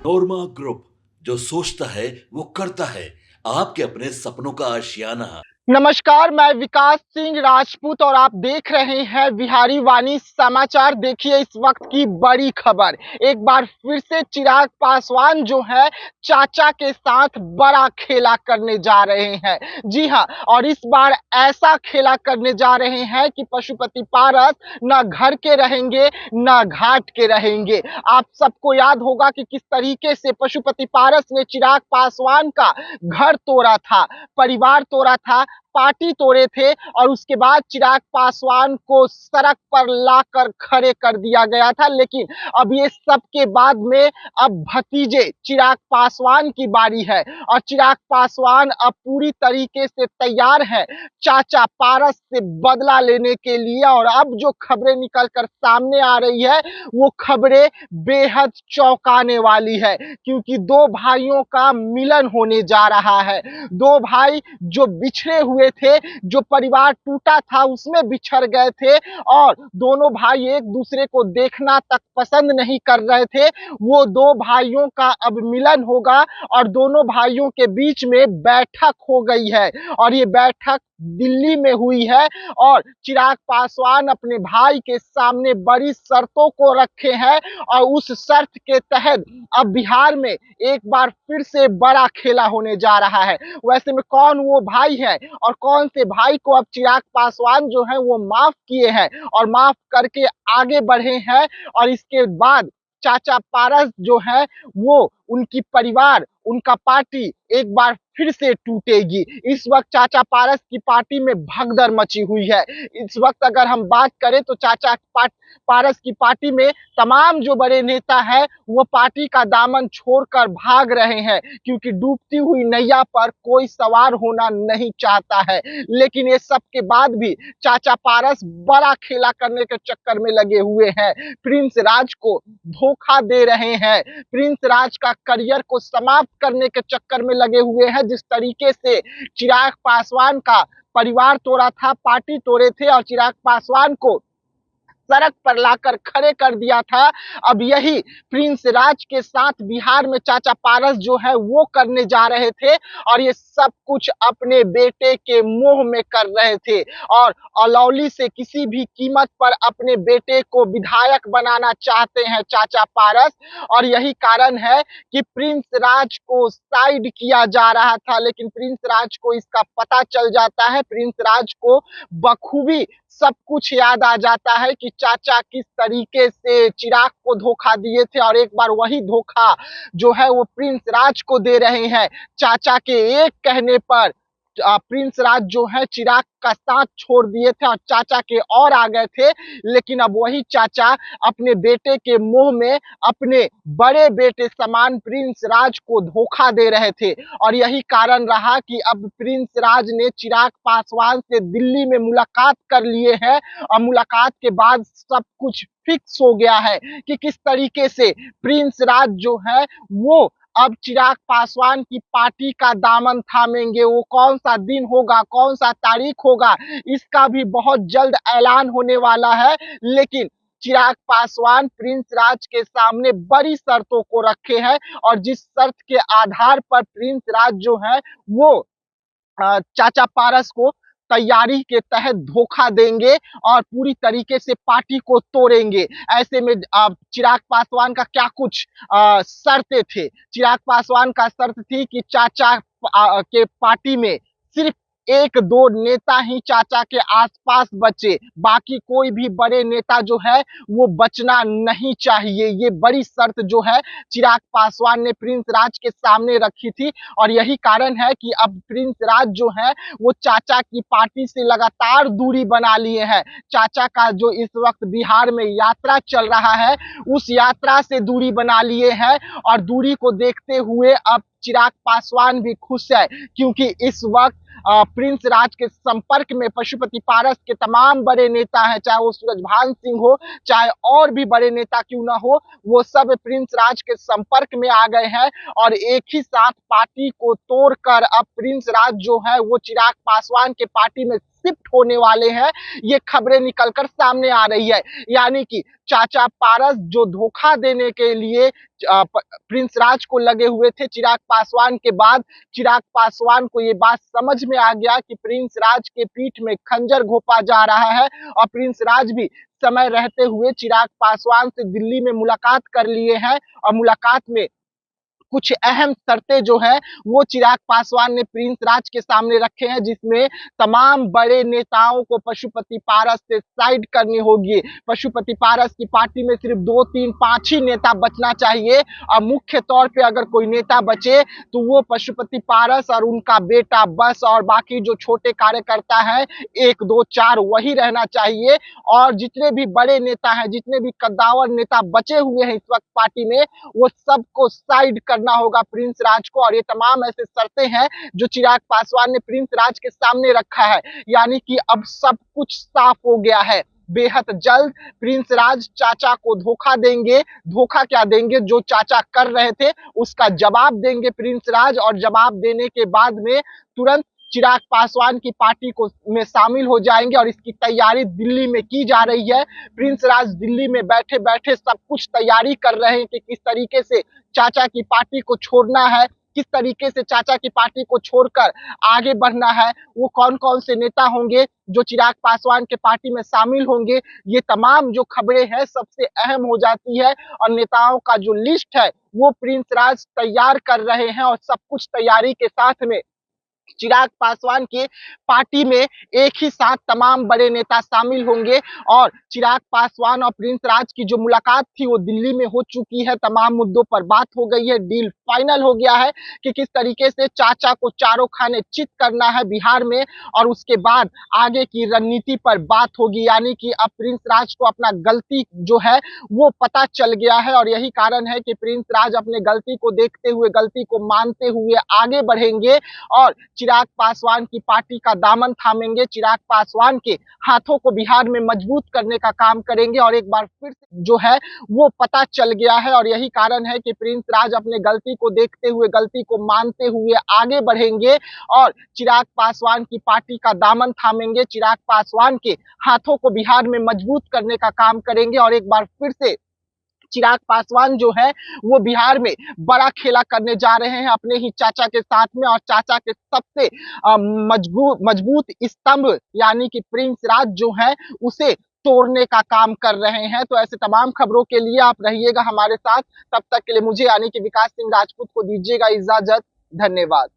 नोरमा group, जो सोचता है वो करता है। आपके अपने सपनों का आशियाना। नमस्कार, मैं विकास सिंह राजपूत और आप देख रहे हैं बिहारी वाणी समाचार। देखिए इस वक्त की बड़ी खबर। एक बार फिर से चिराग पासवान जो है चाचा के साथ बड़ा खेला करने जा रहे हैं। जी हां, और इस बार ऐसा खेला करने जा रहे हैं कि पशुपति पारस न घर के रहेंगे न घाट के रहेंगे। आप सबको याद होगा कि किस तरीके से पशुपति पारस ने चिराग पासवान का घर तोड़ा था, परिवार तोड़ा था, पार्टी तोड़े थे और उसके बाद चिराग पासवान को सड़क पर लाकर खड़े कर दिया गया था। लेकिन अब ये सब के बाद में अब भतीजे चिराग पासवान की बारी है और चिराग पासवान अब पूरी तरीके से तैयार है चाचा पारस से बदला लेने के लिए। और अब जो खबरें निकल कर सामने आ रही है वो खबरें बेहद चौंकाने वाली है, क्योंकि दो भाइयों का मिलन होने जा रहा है। दो भाई जो बिछड़े हुए थे, जो परिवार टूटा था उसमें बिछड़ गए थे और दोनों भाई एक दूसरे को देखना तक पसंद नहीं कर रहे थे, वो दो भाइयों का अब मिलन होगा और दोनों भाइयों के बीच में बैठक हो गई है। और ये बैठक दिल्ली में हुई है और चिराग पासवान अपने भाई के सामने बड़ी शर्तों को रखे हैं और उस शर्त के तहत अब बिहार में एक बार फिर से बड़ा खेला होने जा रहा है। वैसे में कौन वो भाई है और कौन से भाई को अब चिराग पासवान जो है वो माफ किए हैं और माफ करके आगे बढ़े हैं। और इसके बाद चाचा पारस जो है वो उनकी परिवार, उनका पार्टी एक बार फिर से टूटेगी। इस वक्त चाचा पारस की पार्टी में भगदड़ मची हुई है। इस वक्त अगर हम बात करें तो पारस की पार्टी में तमाम जो बड़े नेता है वो पार्टी का दामन छोड़कर भाग रहे हैं, क्योंकि डूबती हुई नैया पर कोई सवार होना नहीं चाहता है। लेकिन ये सब के बाद भी चाचा पारस बड़ा खेला करने के चक्कर में लगे हुए हैं, प्रिंस राज को धोखा दे रहे हैं, प्रिंस राज का करियर को समाप्त करने के चक्कर में लगे हुए हैं। जिस तरीके से चिराग पासवान का परिवार तोड़ा था, पार्टी तोड़े थे और चिराग पासवान को सड़क पर लाकर खड़े कर दिया था, अब यही प्रिंस राज के साथ बिहार में चाचा पारस जो है वो करने जा रहे थे। और ये सब कुछ अपने बेटे के मोह में कर रहे थे और अलौली से किसी भी कीमत पर अपने बेटे को विधायक बनाना चाहते हैं चाचा पारस। और यही कारण है कि प्रिंस राज को साइड किया जा रहा था, लेकिन प्रिंस राज को इसका पता चल जाता है। प्रिंस राज को बखूबी सब कुछ याद आ जाता है कि चाचा किस तरीके से चिराग को धोखा दिए थे और एक बार वही धोखा जो है वो प्रिंस राज को दे रहे हैं। चाचा के एक कहने पर प्रिंस राज जो है चिराग का साथ छोड़ दिए थे और चाचा के और आ गए थे। लेकिन अब वही चाचा अपने बेटे के मुंह में अपने बड़े बेटे समान प्रिंस राज को धोखा दे रहे थे। और यही कारण रहा कि अब प्रिंस राज ने चिराग पासवान से दिल्ली में मुलाकात कर लिए हैं और मुलाकात के बाद सब कुछ फिक्स हो गया है कि किस तरीके से प्रिंस राज जो है वो अब चिराग पासवान की पार्टी का दामन थामेंगे। वो कौन सा दिन होगा, कौन सा तारीख होगा, इसका भी बहुत जल्द ऐलान होने वाला है। लेकिन चिराग पासवान प्रिंस राज के सामने बड़ी शर्तों को रखे हैं और जिस शर्त के आधार पर प्रिंस राज जो है वो चाचा पारस को तैयारी के तहत धोखा देंगे और पूरी तरीके से पार्टी को तोड़ेंगे। ऐसे में चिराग पासवान का क्या कुछ शर्तें थे। चिराग पासवान का शर्त थी कि चाचा के पार्टी में सिर्फ एक दो नेता ही चाचा के आसपास बचे, बाकी कोई भी बड़े नेता जो है वो बचना नहीं चाहिए। ये बड़ी शर्त जो है चिराग पासवान ने प्रिंस राज के सामने रखी थी और यही कारण है कि अब प्रिंस राज जो है वो चाचा की पार्टी से लगातार दूरी बना लिए हैं। चाचा का जो इस वक्त बिहार में यात्रा चल रहा है उस यात्रा से दूरी बना लिए हैं और दूरी को देखते हुए अब चिराग पासवान भी खुश है, क्योंकि इस वक्त प्रिंस राज के संपर्क में पशुपति पारस के तमाम बड़े नेता हैं, चाहे वो सूरजभान सिंह हो, चाहे और भी बड़े नेता क्यों ना हो, वो सब प्रिंस राज के संपर्क में आ गए हैं। और एक ही साथ पार्टी को तोड़कर अब प्रिंस राज जो है वो चिराग पासवान के पार्टी में शिफ्ट होने वाले हैं, ये खबरें निकलकर सामने आ रही है। यानी कि चाचा पारस जो धोखा देने के लिए प्रिंस राज को लगे हुए थे चिराग पासवान के बाद, चिराग पासवान को ये बात समझ में आ गया कि प्रिंस राज के पीठ में खंजर घोंपा जा रहा है और प्रिंस राज भी समय रहते हुए चिराग पासवान से दिल्ली में मुलाकात कर लिए हैं और मुलाकात में कुछ अहम शर्तें जो है वो चिराग पासवान ने प्रिंस राज के सामने रखे हैं, जिसमें तमाम बड़े नेताओं को पशुपति पारस से साइड करनी होगी। पशुपति पारस की पार्टी में सिर्फ 2, 3, 5 ही नेता बचना चाहिए और मुख्य तौर पे अगर कोई नेता बचे तो वो पशुपति पारस और उनका बेटा बस, और बाकी जो छोटे कार्यकर्ता हैं 1, 2, 4 वही रहना चाहिए। और जितने भी बड़े नेता हैं, जितने भी कद्दावर नेता बचे हुए हैं इस वक्त पार्टी में, वो सबको साइड करना होगा प्रिंस राज को। और ये तमाम ऐसे शर्तें हैं जो चिराग पासवान ने प्रिंस राज के सामने रखा है। यानी कि अब सब कुछ साफ हो गया है। बेहद जल्द प्रिंस राज चाचा को धोखा देंगे। धोखा क्या देंगे, जो चाचा कर रहे थे उसका जवाब देंगे प्रिंस राज, और जवाब देने के बाद में तुरंत चिराग पासवान की पार्टी को में शामिल हो जाएंगे। और इसकी तैयारी दिल्ली में की जा रही है। प्रिंस राज दिल्ली में बैठे बैठे सब कुछ तैयारी कर रहे हैं कि किस तरीके से चाचा की पार्टी को छोड़ना है, किस तरीके से चाचा की पार्टी को छोड़कर आगे बढ़ना है, वो कौन कौन से नेता होंगे जो चिराग पासवान के पार्टी में शामिल होंगे। ये तमाम जो खबरें हैं सबसे अहम हो जाती है और नेताओं का जो लिस्ट है वो प्रिंस राज तैयार कर रहे हैं। और सब कुछ तैयारी के साथ में चिराग पासवान के पार्टी में एक ही साथ तमाम बड़े नेता शामिल होंगे। और चिराग पासवान और प्रिंस राज की जो मुलाकात थी वो दिल्ली में हो चुकी है। तमाम मुद्दों पर बात हो गई है, डील फाइनल हो गया है कि किस तरीके से चाचा को चारों खाने चित करना है बिहार में, और उसके बाद आगे की रणनीति पर बात होगी। यानी कि अब प्रिंस राज को अपना गलती जो है वो पता चल गया है और यही कारण है कि प्रिंस राज अपने गलती को देखते हुए, गलती को मानते हुए आगे बढ़ेंगे और चिराग पासवान की पार्टी का दामन थामेंगे। चिराग पासवान के हाथों को बिहार में मजबूत करने का काम करेंगे। और एक बार फिर से जो है वो पता चल गया है और यही कारण है कि प्रिंस राज अपने गलती को देखते हुए, गलती को मानते हुए आगे बढ़ेंगे और चिराग पासवान की पार्टी का दामन थामेंगे। चिराग पासवान के हाथों को बिहार में मजबूत करने का काम करेंगे और एक बार फिर से चिराग पासवान जो है वो बिहार में बड़ा खेला करने जा रहे हैं अपने ही चाचा के साथ में। और चाचा के सबसे मजबूत स्तंभ यानी कि प्रिंस राज जो है उसे तोड़ने का काम कर रहे हैं। तो ऐसे तमाम खबरों के लिए आप रहिएगा हमारे साथ। तब तक के लिए मुझे यानी कि विकास सिंह राजपूत को दीजिएगा इजाजत। धन्यवाद।